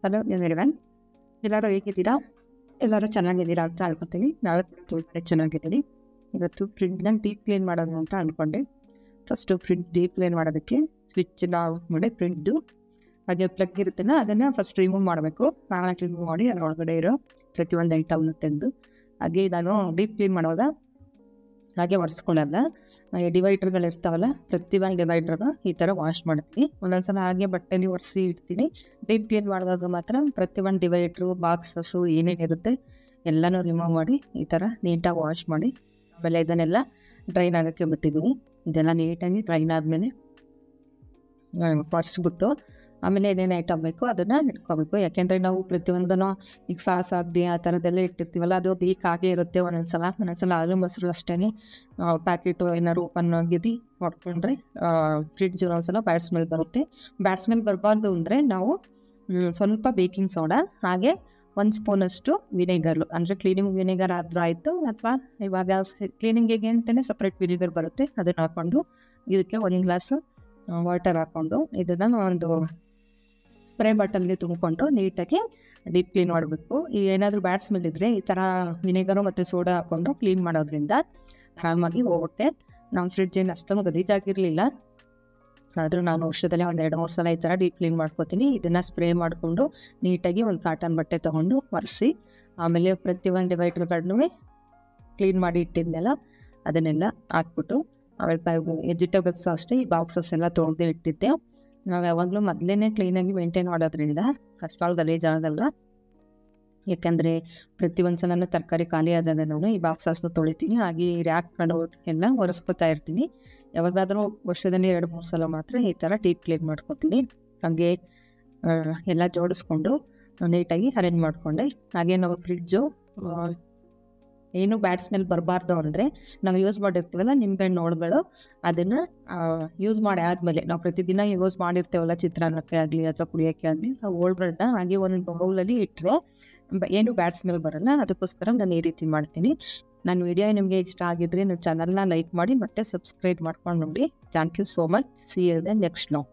Hello everyone, ಎಲ್ಲರೂ ಹೇಗಿದ್ದೀರಾ? ಎಲ್ಲರೂ ಚೆನ್ನಾಗಿದ್ದೀರಾ ಅಂತ ಅನ್ಕೊತೀನಿ. ನಾಳೆ ತುಂಬ ಚೆನ್ನಾಗಿದ್ದೀನಿ. ಇವತ್ತು ಫ್ರಿಡ್ಜ್ನ ಡೀಪ್ ಕ್ಲೀನ್ ಮಾಡೋದು ಅಂತ ಅಂದ್ಕೊಂಡೆ. ಫಸ್ಟು ಫ್ರಿಡ್ಜ್ ಡೀಪ್ ಕ್ಲೀನ್ ಮಾಡೋದಕ್ಕೆ ಸ್ವಿಚ್ನ ಆಫ್ ಮಾಡಿ ಫ್ರಿಡ್ಜು ಹಾಗೆ ಪ್ಲಗ್ ಇರುತ್ತಲ್ಲ ಅದನ್ನು ಫಸ್ಟ್ ರಿಮೂವ್ ಮಾಡಬೇಕು. ರಿಮೂವ್ ಮಾಡಿ ಅದ್ರ ಒಳಗಡೆ ಇರೋ ಪ್ರತಿಯೊಂದು ಐಟಮ್ನ ತೆಗೆದು ಹಾಗೆ ನಾನು ಡೀಪ್ ಕ್ಲೀನ್ ಮಾಡುವಾಗ ಹಾಗೆ ಒರೆಸ್ಕೊಳ್ಳಲ್ಲ. ಡಿವೈಡ್ರ್ಗಳು ಇರ್ತಾವಲ್ಲ, ಪ್ರತಿಯೊಂದು ಡಿವೈಡ್ರನ್ನು ಈ ಥರ ವಾಶ್ ಮಾಡ್ತೀನಿ. ಒಂದೊಂದ್ಸಲ ಹಾಗೆ ಬಟ್ಟೆಲಿ ಒರೆಸಿ ಇಡ್ತೀನಿ. ಡೀಪ್ ಕ್ಲೀನ್ ಮಾಡುವಾಗ ಮಾತ್ರ ಪ್ರತಿಯೊಂದು ಡಿವೈಡ್ರು, ಬಾಕ್ಸಸ್ಸು ಏನೇನಿರುತ್ತೆ ಎಲ್ಲನೂ ರಿಮೂವ್ ಮಾಡಿ ಈ ಥರ ನೀಟಾಗಿ ವಾಶ್ ಮಾಡಿ ಆಮೇಲೆ ಇದನ್ನೆಲ್ಲ ಡ್ರೈನ್ ಆಗೋಕ್ಕೆ ಬಿಟ್ಟಿದ್ದೀನಿ. ಇದೆಲ್ಲ ನೀಟಾಗಿ ಡ್ರೈನ್ ಆದಮೇಲೆ ಒರೆಸ್ಬಿಟ್ಟು ಆಮೇಲೆ ಏನೇನು ಐಟಮ್ ಬೇಕು ಅದನ್ನು ಇಟ್ಕೋಬೇಕು. ಯಾಕೆಂದರೆ ನಾವು ಪ್ರತಿಯೊಂದನ್ನು ಈಗ ಸಾಸ್ ಆಗಲಿ ಆ ಥರದ್ದೆಲ್ಲ ಇಟ್ಟಿರ್ತೀವಲ್ಲ, ಅದು ಲೀಕ್ ಆಗೇ ಇರುತ್ತೆ. ಒಂದೊಂದ್ಸಲ ಹಾಲು ಮೊಸರು ಅಷ್ಟೇ ಪ್ಯಾಕೆಟು ಏನಾದ್ರು ಓಪನ್ ಆಗಿದ್ದು ಹೊಡ್ಕೊಂಡ್ರೆ ಫ್ರಿಡ್ಜ್ ಒಂದೊಂದ್ಸಲ ಬ್ಯಾಡ್ ಸ್ಮೆಲ್ ಬರುತ್ತೆ. ಬ್ಯಾಡ್ ಸ್ಮೆಲ್ ಬರಬಾರ್ದು ಅಂದರೆ ನಾವು ಸ್ವಲ್ಪ ಬೇಕಿಂಗ್ ಸೋಡಾ ಹಾಗೆ 1 ಸ್ಪೂನಷ್ಟು ವಿನೆಗರು, ಅಂದರೆ ಕ್ಲೀನಿಂಗ್ ವಿನೆಗರ್ ಆದರೂ ಆಯಿತು, ಅಥವಾ ಇವಾಗ ಕ್ಲೀನಿಂಗಿಗೆ ಅಂತಲೇ ಸಪ್ರೇಟ್ ವಿನೆಗರ್ ಬರುತ್ತೆ, ಅದನ್ನು ಹಾಕ್ಕೊಂಡು ಇದಕ್ಕೆ 1 ಗ್ಲಾಸು ವಾಟರ್ ಹಾಕ್ಕೊಂಡು ಇದನ್ನು ಒಂದು ಸ್ಪ್ರೇ ಬಾಟಲ್ಗೆ ತುಂಬಿಕೊಂಡು ನೀಟಾಗಿ ಡೀಪ್ ಕ್ಲೀನ್ ಮಾಡಬೇಕು. ಏನಾದರೂ ಬ್ಯಾಡ್ ಸ್ಮೆಲ್ ಇದ್ದರೆ ಈ ಥರ ವಿನೆಗರು ಮತ್ತು ಸೋಡಾ ಹಾಕ್ಕೊಂಡು ಕ್ಲೀನ್ ಮಾಡೋದ್ರಿಂದ ಆರಾಮಾಗಿ ಹೋಗುತ್ತೆ. ನಮ್ಮ ಫ್ರಿಡ್ಜ್ ಏನು ಅಷ್ಟೊಂದು ಗಲೀಜಾಗಿರಲಿಲ್ಲ, ಆದರೂ ನಾನು ವರ್ಷದಲ್ಲಿ 1-2-3 ಸಲ ಈ ಥರ ಡೀಪ್ ಕ್ಲೀನ್ ಮಾಡ್ಕೋತೀನಿ. ಇದನ್ನು ಸ್ಪ್ರೇ ಮಾಡಿಕೊಂಡು ನೀಟಾಗಿ ಒಂದು ಕಾಟನ್ ಬಟ್ಟೆ ತೊಗೊಂಡು ಒರೆಸಿ ಆಮೇಲೆ ಪ್ರತಿಯೊಂದು ಡಿವೈಡ್ರ್ಗಳನ್ನೂ ಕ್ಲೀನ್ ಮಾಡಿ ಇಟ್ಟಿದ್ದೆಲ್ಲ ಅದನ್ನೆಲ್ಲ ಹಾಕ್ಬಿಟ್ಟು ಆಮೇಲೆ ವೆಜಿಟೇಬಲ್ಸ್ ಅಷ್ಟೇ ಈ ಬಾಕ್ಸಸ್ ಎಲ್ಲ ತೊಳೆದು ಇಟ್ಟಿದ್ದೆ. ನಾವು ಯಾವಾಗಲೂ ಮೊದಲೇ ಕ್ಲೀನಾಗಿ ಮೇಂಟೈನ್ ಮಾಡೋದ್ರಿಂದ ಅಷ್ಟೊಂದು ಗಲೀಜಾಗಲ್ಲ. ಯಾಕೆಂದರೆ ಪ್ರತಿಯೊಂದು ಸಲನೂ ತರಕಾರಿ ಖಾಲಿ ಆದಾಗ ನಾನು ಈ ಬಾಕ್ಸಸ್ನ ತೊಳಿತೀನಿ, ಹಾಗೆ ಈ ರ್ಯಾಕ್ಗಳು ಎಲ್ಲ ಒರೆಸ್ಕೊತಾ ಇರ್ತೀನಿ. ಯಾವಾಗಾದರೂ ವರ್ಷದಲ್ಲಿ 2-3 ಸಲ ಮಾತ್ರ ಈ ಥರ ಡೀಪ್ ಕ್ಲೀನ್ ಮಾಡ್ಕೊತೀನಿ. ಹಾಗೆ ಎಲ್ಲ ಜೋಡಿಸ್ಕೊಂಡು ನೀಟಾಗಿ ಅರೇಂಜ್ ಮಾಡಿಕೊಂಡೆ. ಹಾಗೆ ನಾವು ಫ್ರಿಡ್ಜು ಏನು ಬ್ಯಾಡ್ ಸ್ಮೆಲ್ ಬರಬಾರ್ದು ಅಂದರೆ ನಾವು ಯೂಸ್ ಮಾಡಿರ್ತೀವಲ್ಲ ನಿಂಬೆಹಣ್ಣು ಹೋಳುಗಳು, ಅದನ್ನು ಯೂಸ್ ಮಾಡಿ ಆದಮೇಲೆ ನಾವು ಪ್ರತಿದಿನ ಯೂಸ್ ಮಾಡಿರ್ತೇವಲ್ಲ, ಚಿತ್ರಾನ್ನಕ್ಕೆ ಆಗಲಿ ಅಥವಾ ಕುಡಿಯೋಕ್ಕೆ ಆಗಲಿ, ಆ ಹೋಳುಗಳನ್ನ ಹಾಗೆ ಒಂದು ಬೌಲಲ್ಲಿ ಇಟ್ಟರೆ ಏನು ಬ್ಯಾಡ್ ಸ್ಮೆಲ್ ಬರೋಲ್ಲ. ಅದಕ್ಕೋಸ್ಕರ ನಾನು ಈ ರೀತಿ ಮಾಡ್ತೀನಿ. ನನ್ನ ವಿಡಿಯೋ ನಿಮಗೆ ಇಷ್ಟ ಆಗಿದ್ರೆ ನನ್ನ ಚಾನಲ್ನ ಲೈಕ್ ಮಾಡಿ ಮತ್ತು ಸಬ್ಸ್ಕ್ರೈಬ್ ಮಾಡ್ಕೊಂಡು ನೋಡಿ. Thank you so much. See you the next vlog.